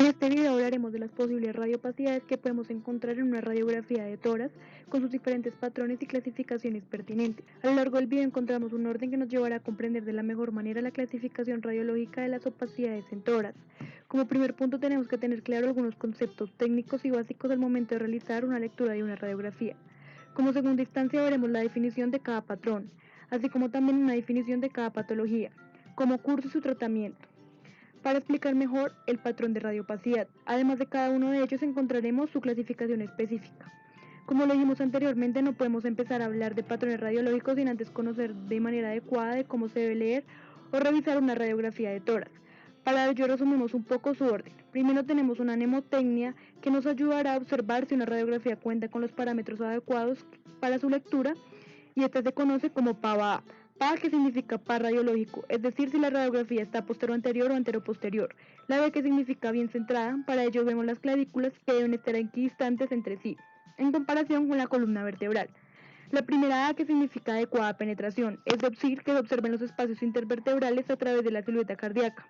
En este video hablaremos de las posibles radiopacidades que podemos encontrar en una radiografía de tórax con sus diferentes patrones y clasificaciones pertinentes. A lo largo del video encontramos un orden que nos llevará a comprender de la mejor manera la clasificación radiológica de las opacidades en tórax. Como primer punto tenemos que tener claro algunos conceptos técnicos y básicos al momento de realizar una lectura de una radiografía. Como segunda instancia veremos la definición de cada patrón, así como también una definición de cada patología, como curso y su tratamiento. Para explicar mejor el patrón de radiopacidad, además de cada uno de ellos encontraremos su clasificación específica. Como lo dijimos anteriormente, no podemos empezar a hablar de patrones radiológicos sin antes conocer de manera adecuada de cómo se debe leer o revisar una radiografía de tórax. Para ello resumimos un poco su orden. Primero tenemos una mnemotecnia que nos ayudará a observar si una radiografía cuenta con los parámetros adecuados para su lectura, y esta se conoce como PAVA. PA, que significa par radiológico, es decir, si la radiografía está postero-anterior o antero-posterior. La B, que significa bien centrada, para ello vemos las clavículas que deben estar equidistantes entre sí, en comparación con la columna vertebral. La primera A, que significa adecuada penetración, es decir, que se observen los espacios intervertebrales a través de la silueta cardíaca.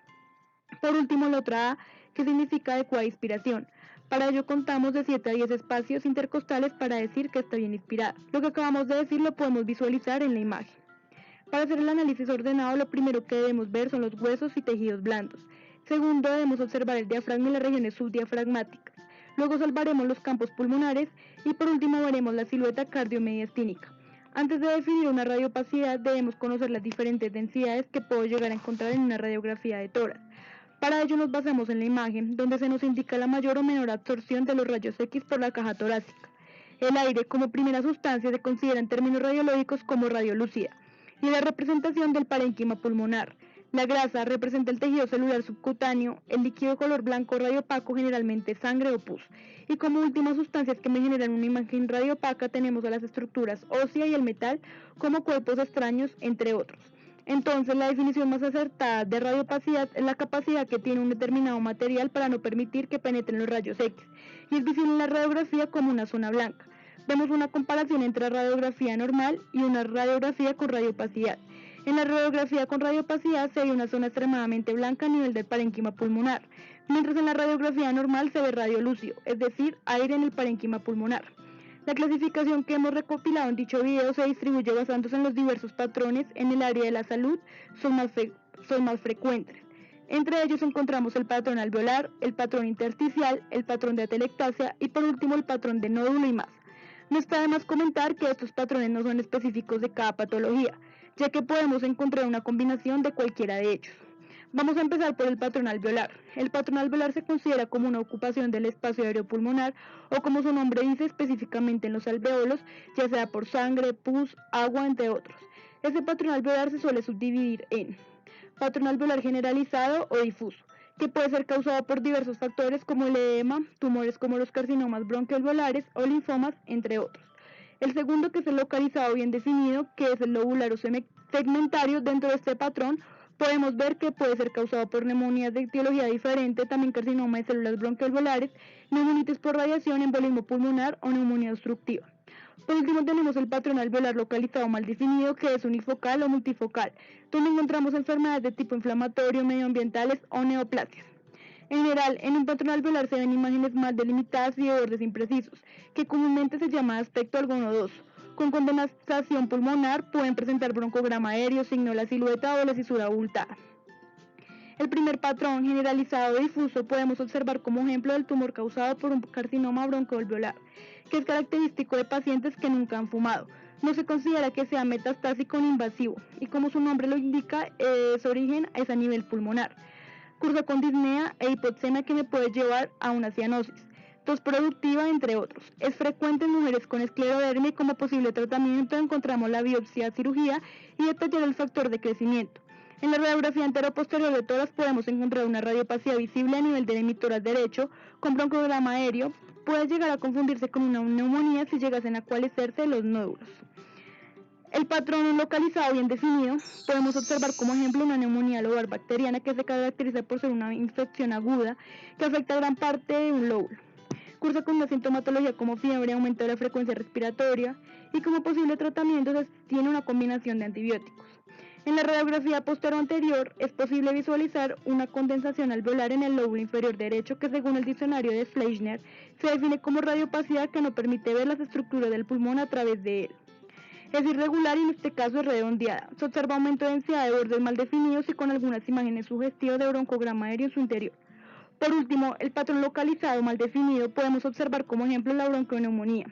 Por último, la otra A, que significa adecuada inspiración. Para ello contamos de 7 a 10 espacios intercostales para decir que está bien inspirada. Lo que acabamos de decir lo podemos visualizar en la imagen. Para hacer el análisis ordenado, lo primero que debemos ver son los huesos y tejidos blandos. Segundo, debemos observar el diafragma y las regiones subdiafragmáticas. Luego observaremos los campos pulmonares y por último veremos la silueta cardiomediastínica. Antes de definir una radiopacidad, debemos conocer las diferentes densidades que puedo llegar a encontrar en una radiografía de tórax. Para ello nos basamos en la imagen, donde se nos indica la mayor o menor absorción de los rayos X por la caja torácica. El aire, como primera sustancia, se considera en términos radiológicos como radiolúcida, y la representación del parénquima pulmonar. La grasa representa el tejido celular subcutáneo, el líquido de color blanco radiopaco, generalmente sangre o pus. Y como últimas sustancias que me generan una imagen radiopaca tenemos a las estructuras ósea y el metal como cuerpos extraños, entre otros. Entonces, la definición más acertada de radiopacidad es la capacidad que tiene un determinado material para no permitir que penetren los rayos X, y es visible en la radiografía como una zona blanca. Vemos una comparación entre radiografía normal y una radiografía con radiopacidad. En la radiografía con radiopacidad se ve una zona extremadamente blanca a nivel del parénquima pulmonar, mientras en la radiografía normal se ve radio lúcido, es decir, aire en el parénquima pulmonar. La clasificación que hemos recopilado en dicho video se distribuye basándose en los diversos patrones en el área de la salud, son más frecuentes. Entre ellos encontramos el patrón alveolar, el patrón intersticial, el patrón de atelectasia y por último el patrón de nódulo y más. No está de más comentar que estos patrones no son específicos de cada patología, ya que podemos encontrar una combinación de cualquiera de ellos. Vamos a empezar por el patrón alveolar. El patrón alveolar se considera como una ocupación del espacio aéreo pulmonar o, como su nombre dice, específicamente en los alveolos, ya sea por sangre, pus, agua, entre otros. Este patrón alveolar se suele subdividir en patrón alveolar generalizado o difuso, que puede ser causado por diversos factores como el edema, tumores como los carcinomas bronquialveolares o linfomas, entre otros. El segundo, que es el localizado bien definido, que es el lobular o segmentario. Dentro de este patrón podemos ver que puede ser causado por neumonías de etiología diferente, también carcinoma de células bronquialveolares, neumonitis por radiación, embolismo pulmonar o neumonía obstructiva. Por último tenemos el patrón alveolar localizado mal definido, que es unifocal o multifocal, donde encontramos enfermedades de tipo inflamatorio, medioambientales o neoplasias. En general, en un patrón alveolar se ven imágenes mal delimitadas y de bordes imprecisos, que comúnmente se llama aspecto algonodoso. Con condensación pulmonar pueden presentar broncograma aéreo, signo de la silueta o la cisura abultada. El primer patrón, generalizado difuso, podemos observar como ejemplo del tumor causado por un carcinoma broncoalveolar, que es característico de pacientes que nunca han fumado. No se considera que sea metastásico ni invasivo, y como su nombre lo indica, su origen es a nivel pulmonar. Cursa con disnea e hipoxemia que me puede llevar a una cianosis, tos productiva, entre otros. Es frecuente en mujeres con esclerodermia y como posible tratamiento encontramos la biopsia, cirugía y detallar el factor de crecimiento. En la radiografía anteroposterior de tórax podemos encontrar una radiopacidad visible a nivel del emitoras derecho con broncograma aéreo. Puede llegar a confundirse con una neumonía si llegasen a coalescerse los nódulos. El patrón localizado bien definido, podemos observar como ejemplo una neumonía lobar bacteriana que se caracteriza por ser una infección aguda que afecta a gran parte de un lóbulo. Cursa con una sintomatología como fiebre, aumento de la frecuencia respiratoria y como posible tratamiento se tiene una combinación de antibióticos. En la radiografía postero-anterior es posible visualizar una condensación alveolar en el lóbulo inferior derecho que, según el diccionario de Fleischner, se define como radiopacidad que no permite ver las estructuras del pulmón a través de él. Es irregular y en este caso es redondeada. Se observa aumento de densidad de bordes mal definidos y con algunas imágenes sugestivas de broncograma aéreo en su interior. Por último, el patrón localizado mal definido podemos observar como ejemplo la bronconeumonía,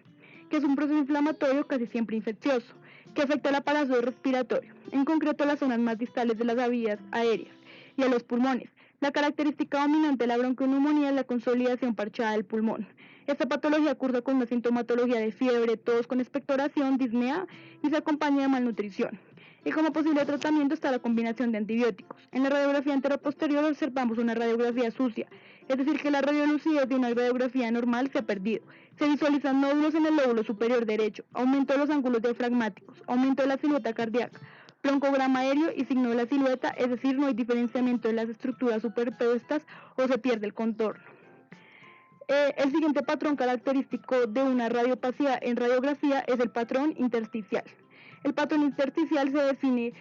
que es un proceso inflamatorio casi siempre infeccioso, que afecta al aparato respiratorio, en concreto las zonas más distales de las vías aéreas y a los pulmones. La característica dominante de la bronconeumonía es la consolidación parchada del pulmón. Esta patología cursa con una sintomatología de fiebre, tos con expectoración, disnea y se acompaña de malnutrición. Y como posible tratamiento está la combinación de antibióticos. En la radiografía anteroposterior observamos una radiografía sucia, es decir, que la radiolucidez de una radiografía normal se ha perdido. Se visualizan nódulos en el lóbulo superior derecho, aumento de los ángulos diafragmáticos, aumento de la silueta cardíaca, broncograma aéreo y signo de la silueta, es decir, no hay diferenciamiento de las estructuras superpuestas o se pierde el contorno. El siguiente patrón característico de una radiopacidad en radiografía es el patrón intersticial. El patrón intersticial se define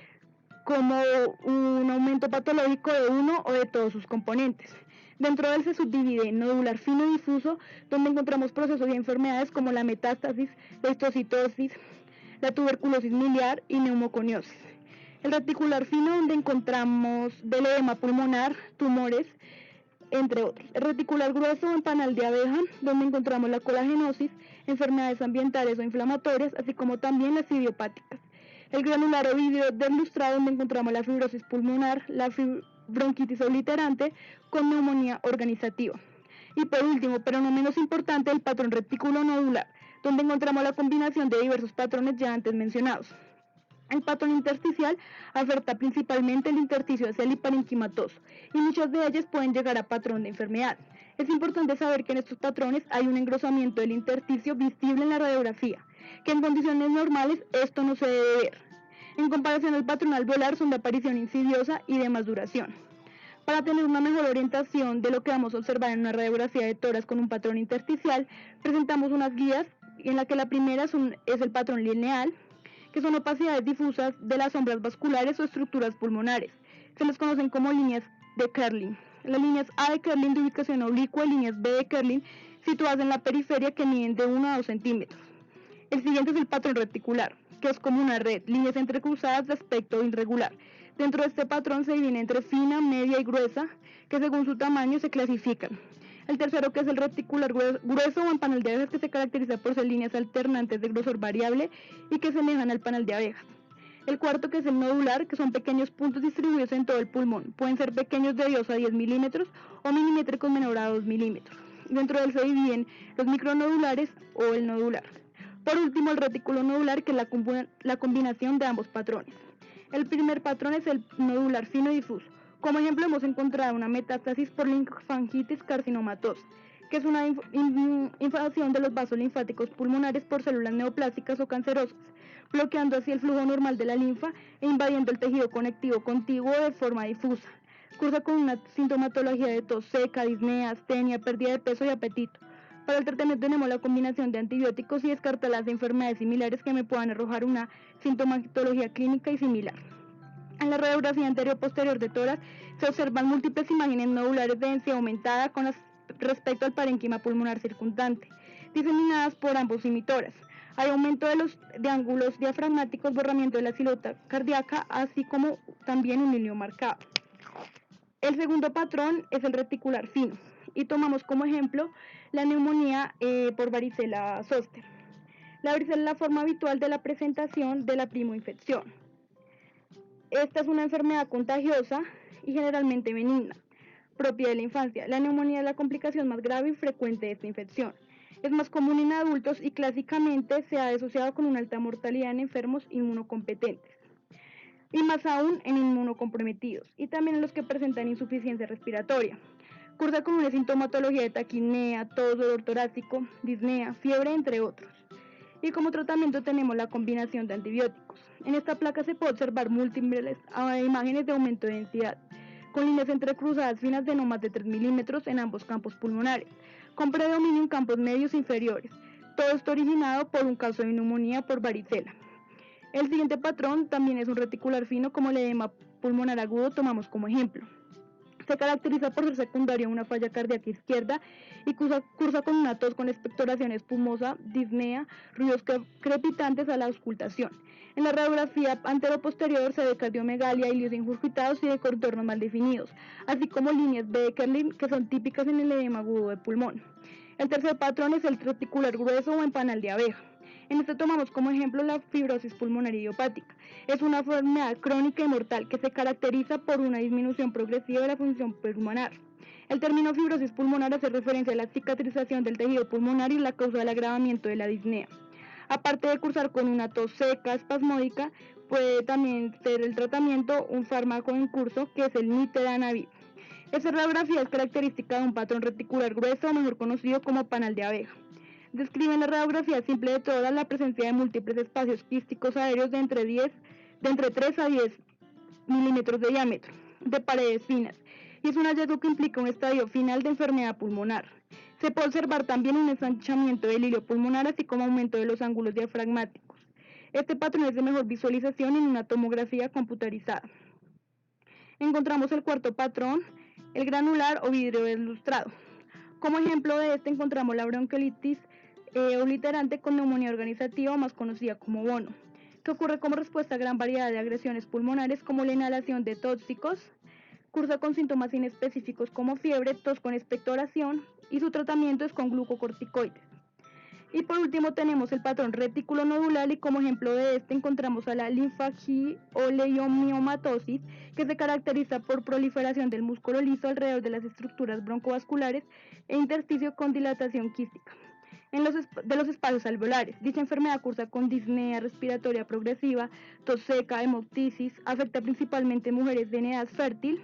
como un aumento patológico de uno o de todos sus componentes. Dentro de él se subdivide en nodular fino y difuso, donde encontramos procesos y enfermedades como la metástasis, la histocitosis, la tuberculosis miliar y neumoconiosis. El reticular fino, donde encontramos del edema pulmonar, tumores, entre otros. El reticular grueso o empanal de abeja, donde encontramos la colagenosis, enfermedades ambientales o inflamatorias, así como también las idiopáticas. El granular o vidrio deslustrado, donde encontramos la fibrosis pulmonar, la bronquitis obliterante con neumonía organizativa. Y por último, pero no menos importante, el patrón reticulonodular, donde encontramos la combinación de diversos patrones ya antes mencionados. El patrón intersticial afecta principalmente el intersticio hacia el hiparenquimatoso y muchas de ellas pueden llegar a patrón de enfermedad. Es importante saber que en estos patrones hay un engrosamiento del intersticio visible en la radiografía, que en condiciones normales esto no se debe ver. En comparación al patrón alveolar son de aparición insidiosa y de más duración. Para tener una mejor orientación de lo que vamos a observar en una radiografía de tórax con un patrón intersticial, presentamos unas guías en la que la primera es el patrón lineal, que son opacidades difusas de las sombras vasculares o estructuras pulmonares. Se les conocen como líneas de Kerlin. Las líneas A de Kerlin de ubicación oblicua y líneas B de Kerlin situadas en la periferia que miden de 1 a 2 centímetros. El siguiente es el patrón reticular, que es como una red, líneas entrecruzadas de aspecto irregular. Dentro de este patrón se divide entre fina, media y gruesa, que según su tamaño se clasifican. El tercero, que es el reticular grueso o en panal de abejas, que se caracteriza por ser líneas alternantes de grosor variable y que semejan al panal de abejas. El cuarto, que es el nodular, que son pequeños puntos distribuidos en todo el pulmón. Pueden ser pequeños de 2 a 10 milímetros o milimétricos menor a 2 milímetros. Dentro de él se dividen los micronodulares o el nodular. Por último, el retículo nodular, que es la combinación de ambos patrones. El primer patrón es el nodular fino y difuso. Como ejemplo, hemos encontrado una metástasis por linfangitis carcinomatosa, que es una invasión de los vasos linfáticos pulmonares por células neoplásicas o cancerosas, bloqueando así el flujo normal de la linfa e invadiendo el tejido conectivo contiguo de forma difusa. Cursa con una sintomatología de tos seca, disnea, astenia, pérdida de peso y apetito. Para el tratamiento tenemos la combinación de antibióticos y descartar las enfermedades similares que me puedan arrojar una sintomatología clínica y similar. En la radiografía anterior-posterior de tórax se observan múltiples imágenes nodulares de densidad aumentada con respecto al parénquima pulmonar circundante, diseminadas por ambos emisoras. Hay aumento de ángulos diafragmáticos, borramiento de la silueta cardíaca, así como también un hilio marcado. El segundo patrón es el reticular fino y tomamos como ejemplo la neumonía por varicela zoster. La varicela es la forma habitual de la presentación de la primoinfección. Esta es una enfermedad contagiosa y generalmente benigna, propia de la infancia. La neumonía es la complicación más grave y frecuente de esta infección. Es más común en adultos y clásicamente se ha asociado con una alta mortalidad en enfermos inmunocompetentes y más aún en inmunocomprometidos y también en los que presentan insuficiencia respiratoria. Cursa con una sintomatología de taquipnea, tos, dolor torácico, disnea, fiebre, entre otros. Y como tratamiento tenemos la combinación de antibióticos. En esta placa se puede observar múltiples imágenes de aumento de densidad, con líneas entrecruzadas finas de no más de 3 milímetros en ambos campos pulmonares, con predominio en campos medios inferiores. Todo esto originado por un caso de neumonía por varicela. El siguiente patrón también es un reticular fino, como el edema pulmonar agudo tomamos como ejemplo. Se caracteriza por ser secundario a una falla cardíaca izquierda y cursa con una tos con expectoración espumosa, disnea, ruidos crepitantes a la auscultación. En la radiografía anteroposterior se ve cardiomegalia, hilios ingurgitados y de contornos mal definidos, así como líneas Beckerling que son típicas en el edema agudo de pulmón. El tercer patrón es el reticular grueso o empanal de abeja. En este tomamos como ejemplo la fibrosis pulmonar idiopática. Es una enfermedad crónica y mortal que se caracteriza por una disminución progresiva de la función pulmonar. El término fibrosis pulmonar hace referencia a la cicatrización del tejido pulmonar y la causa del agravamiento de la disnea. Aparte de cursar con una tos seca, espasmódica, puede también ser el tratamiento un fármaco en curso que es el nitadenavir. Esta radiografía es característica de un patrón reticular grueso, mejor conocido como panal de abeja. Describe en la radiografía simple de todas la presencia de múltiples espacios quísticos aéreos de entre 3 a 10 milímetros de diámetro, de paredes finas, y es un hallazgo que implica un estadio final de enfermedad pulmonar. Se puede observar también un ensanchamiento del hilio pulmonar, así como aumento de los ángulos diafragmáticos. Este patrón es de mejor visualización en una tomografía computarizada. Encontramos el cuarto patrón, el granular o vidrio deslustrado. Como ejemplo de este encontramos la bronquiolitis obliterante con neumonía organizativa, más conocida como bono, que ocurre como respuesta a gran variedad de agresiones pulmonares como la inhalación de tóxicos, cursa con síntomas inespecíficos como fiebre, tos con expectoración y su tratamiento es con glucocorticoides. Y por último tenemos el patrón retículo nodular y como ejemplo de este encontramos a la linfangioleiomyomatosis, que se caracteriza por proliferación del músculo liso alrededor de las estructuras broncovasculares e intersticio con dilatación quística de los espacios alveolares. Dicha enfermedad cursa con disnea respiratoria progresiva, tos seca, hemoptisis, afecta principalmente mujeres de edad fértil.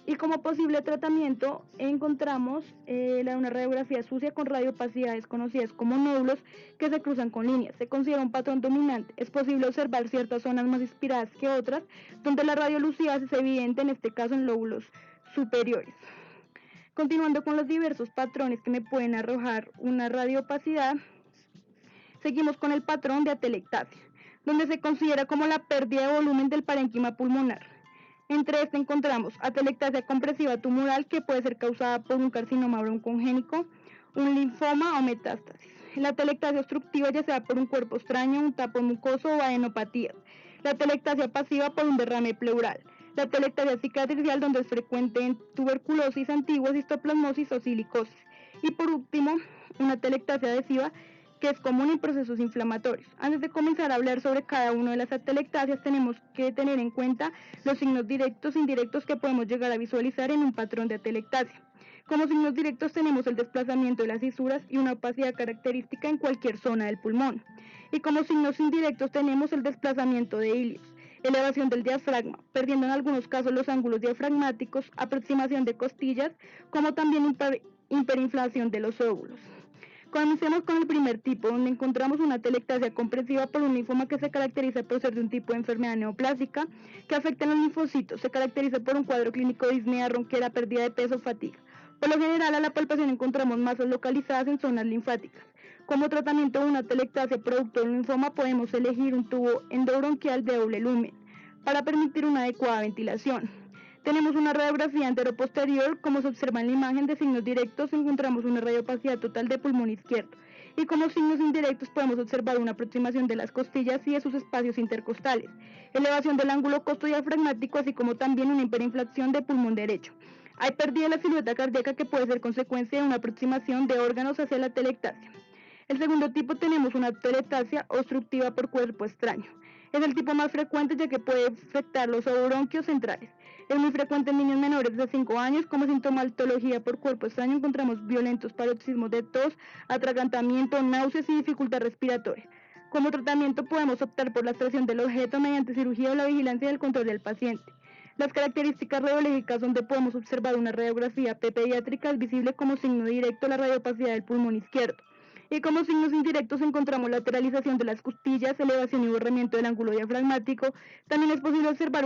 Y como posible tratamiento encontramos una radiografía sucia con radiopacidades conocidas como nódulos que se cruzan con líneas. Se considera un patrón dominante. Es posible observar ciertas zonas más inspiradas que otras, donde la radiolucidez es evidente, en este caso en lóbulos superiores. Continuando con los diversos patrones que me pueden arrojar una radiopacidad, seguimos con el patrón de atelectasia, donde se considera como la pérdida de volumen del parénquima pulmonar. Entre este encontramos atelectasia compresiva tumoral, que puede ser causada por un carcinoma broncogénico, un linfoma o metástasis. La atelectasia obstructiva, ya sea por un cuerpo extraño, un tapón mucoso o adenopatía. La atelectasia pasiva por un derrame pleural. La atelectasia cicatricial, donde es frecuente en tuberculosis antigua, histoplasmosis o silicosis. Y por último, una atelectasia adhesiva, que es común en procesos inflamatorios. Antes de comenzar a hablar sobre cada una de las atelectasias, tenemos que tener en cuenta los signos directos e indirectos que podemos llegar a visualizar en un patrón de atelectasia. Como signos directos tenemos el desplazamiento de las fisuras y una opacidad característica en cualquier zona del pulmón. Y como signos indirectos tenemos el desplazamiento de hilios, elevación del diafragma, perdiendo en algunos casos los ángulos diafragmáticos, aproximación de costillas, como también hiperinflación de los óvulos. Comencemos con el primer tipo, donde encontramos una atelectasia comprensiva por un linfoma que se caracteriza por ser de un tipo de enfermedad neoplástica que afecta a los linfocitos. Se caracteriza por un cuadro clínico de disnea, ronquera, pérdida de peso, fatiga. Por lo general, a la palpación encontramos masas localizadas en zonas linfáticas. Como tratamiento de una atelectasia producto de un linfoma, podemos elegir un tubo endobronquial de doble lumen para permitir una adecuada ventilación. Tenemos una radiografía anteroposterior. Como se observa en la imagen de signos directos, encontramos una radiopacidad total de pulmón izquierdo. Y como signos indirectos podemos observar una aproximación de las costillas y de sus espacios intercostales, elevación del ángulo costodiafragmático, así como también una hiperinflación de pulmón derecho. Hay pérdida de la silueta cardíaca que puede ser consecuencia de una aproximación de órganos hacia la atelectasia. El segundo tipo tenemos una atelectasia obstructiva por cuerpo extraño. Es el tipo más frecuente, ya que puede afectar los obronquios centrales. Es muy frecuente en niños menores de 5 años. Como sintomatología por cuerpo extraño encontramos violentos paroxismos de tos, atragantamiento, náuseas y dificultad respiratoria. Como tratamiento podemos optar por la extracción del objeto mediante cirugía o la vigilancia y el control del paciente. Las características radiológicas, donde podemos observar una radiografía pediátrica, es visible como signo directo la radiopacidad del pulmón izquierdo. Y como signos indirectos encontramos lateralización de las costillas, elevación y borramiento del ángulo diafragmático. También es posible observar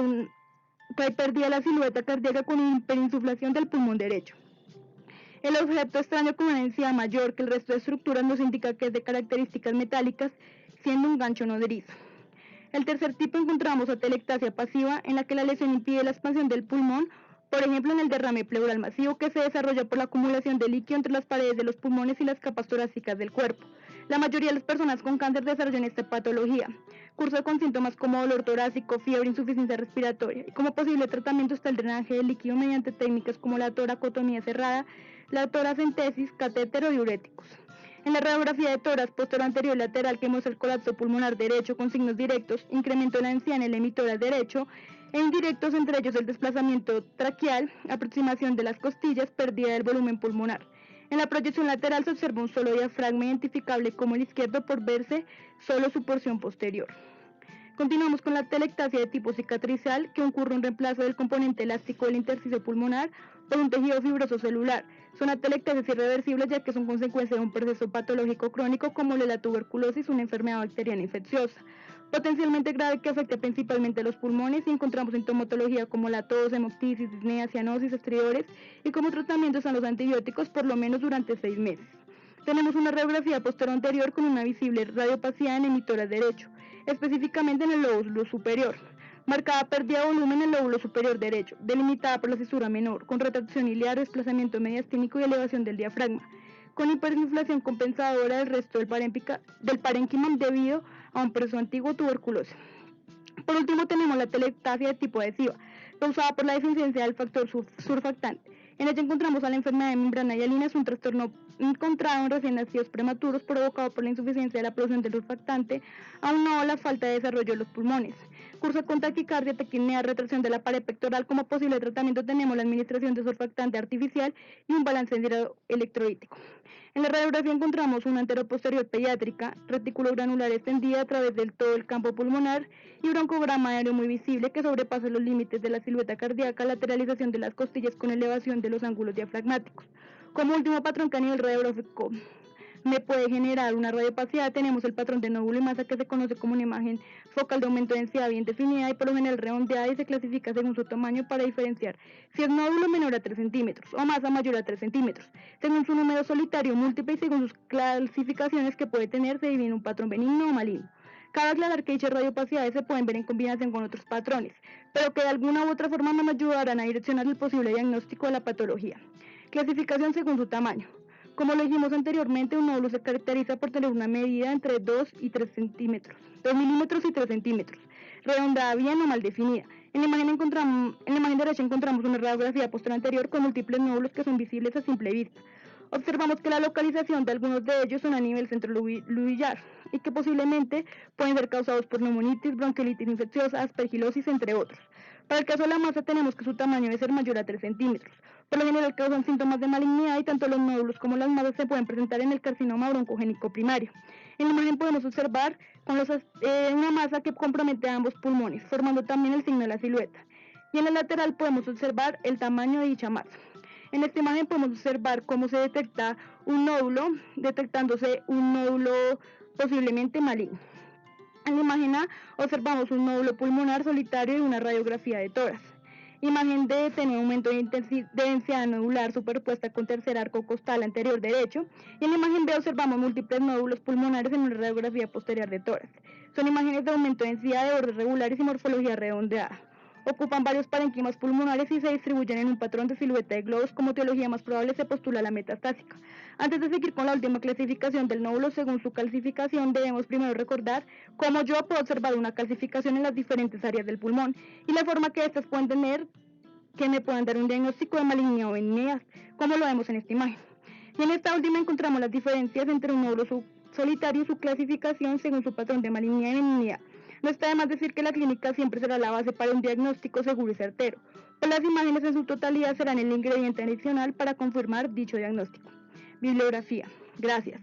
pérdida de la silueta cardíaca con hiperinsuflación del pulmón derecho. El objeto extraño con una densidad mayor que el resto de estructuras nos indica que es de características metálicas, siendo un gancho nodrizo. El tercer tipo encontramos atelectasia pasiva, en la que la lesión impide la expansión del pulmón, por ejemplo en el derrame pleural masivo que se desarrolla por la acumulación de líquido entre las paredes de los pulmones y las capas torácicas del cuerpo. La mayoría de las personas con cáncer desarrollan esta patología. Cursa con síntomas como dolor torácico, fiebre, insuficiencia respiratoria. Y como posible tratamiento está el drenaje del líquido mediante técnicas como la toracotomía cerrada, la toracentesis, catéter o diuréticos. En la radiografía de tórax posterior anterior lateral que muestra el colapso pulmonar derecho con signos directos, incremento de la densidad en el hemitórax derecho e indirectos, entre ellos el desplazamiento traqueal, aproximación de las costillas, pérdida del volumen pulmonar. En la proyección lateral se observa un solo diafragma identificable como el izquierdo por verse solo su porción posterior. Continuamos con la atelectasia de tipo cicatrizal, que ocurre un reemplazo del componente elástico del intersticio pulmonar por un tejido fibroso celular. Son atelectasias irreversibles ya que son consecuencia de un proceso patológico crónico como la tuberculosis, una enfermedad bacteriana infecciosa, potencialmente grave que afecta principalmente a los pulmones, y encontramos sintomatología como la tos, hemoptisis, disnea, cianosis, estridores, y como tratamiento están los antibióticos por lo menos durante 6 meses. Tenemos una radiografía posterior anterior con una visible radiopacidad en el hemitórax derecho, específicamente en el lóbulo superior, marcada pérdida de volumen en el lóbulo superior derecho, delimitada por la fisura menor, con retracción iliar, desplazamiento mediastínico y elevación del diafragma, con hiperinflación compensadora del resto del parénquima debido a un proceso antiguo tuberculoso. Por último tenemos la atelectasia de tipo adhesiva, causada por la deficiencia del factor surfactante. En ella encontramos a la enfermedad de membrana hialina, es un trastorno encontrado en recién nacidos prematuros provocado por la insuficiencia de la producción del surfactante, aunado a la falta de desarrollo de los pulmones. Cursa con taquicardia, taquipnea, retracción de la pared pectoral. Como posible tratamiento tenemos la administración de surfactante artificial y un balance electrolítico. En la radiografía encontramos una anteroposterior pediátrica, retículo granular extendida a través del todo el campo pulmonar y broncograma aéreo muy visible que sobrepasa los límites de la silueta cardíaca, lateralización de las costillas con elevación de los ángulos diafragmáticos. Como último patrón que a nivel radiográfico me puede generar una radiopacidad, tenemos el patrón de nódulo y masa que se conoce como una imagen focal de aumento de densidad bien definida y por lo general redondeada, y se clasifica según su tamaño para diferenciar si es nódulo menor a 3 centímetros o masa mayor a 3 centímetros. Según su número solitario múltiple y según sus clasificaciones que puede tener, se divide en un patrón benigno o maligno. Cabe aclarar que dichas radiopacidades se pueden ver en combinación con otros patrones, pero que de alguna u otra forma nos ayudarán a direccionar el posible diagnóstico de la patología. Clasificación según su tamaño. Como lo dijimos anteriormente, un nódulo se caracteriza por tener una medida entre 2 y 3 centímetros, 2 milímetros y 3 centímetros, redondeada bien o mal definida. En la imagen derecha encontramos una radiografía posterior anterior con múltiples nódulos que son visibles a simple vista. Observamos que la localización de algunos de ellos son a nivel centronubillar y que posiblemente pueden ser causados por neumonitis, bronquiolitis infecciosa, aspergilosis, entre otros. Para el caso de la masa tenemos que su tamaño debe ser mayor a 3 centímetros. Por lo general causan síntomas de malignidad y tanto los nódulos como las masas se pueden presentar en el carcinoma broncogénico primario. En la imagen podemos observar una masa que compromete a ambos pulmones, formando también el signo de la silueta. Y en el lateral podemos observar el tamaño de dicha masa. En esta imagen podemos observar cómo se detecta un nódulo, detectándose un nódulo posiblemente maligno. En la imagen A observamos un nódulo pulmonar solitario y una radiografía de tórax. Imagen D tiene aumento de densidad nodular superpuesta con tercer arco costal anterior derecho. Y en la imagen B observamos múltiples nódulos pulmonares en una radiografía posterior de tórax. Son imágenes de aumento de densidad de bordes regulares y morfología redondeada. Ocupan varios parénquimas pulmonares y se distribuyen en un patrón de silueta de globos. Como etiología más probable se postula la metastásica. Antes de seguir con la última clasificación del nódulo según su calcificación, debemos primero recordar cómo yo puedo observar una calcificación en las diferentes áreas del pulmón y la forma que estas pueden tener que me puedan dar un diagnóstico de malignidad o benignidad, como lo vemos en esta imagen. Y en esta última encontramos las diferencias entre un nódulo solitario y su clasificación según su patrón de malignidad y benignidad. No está de más decir que la clínica siempre será la base para un diagnóstico seguro y certero, pues las imágenes en su totalidad serán el ingrediente adicional para confirmar dicho diagnóstico. Bibliografía. Gracias.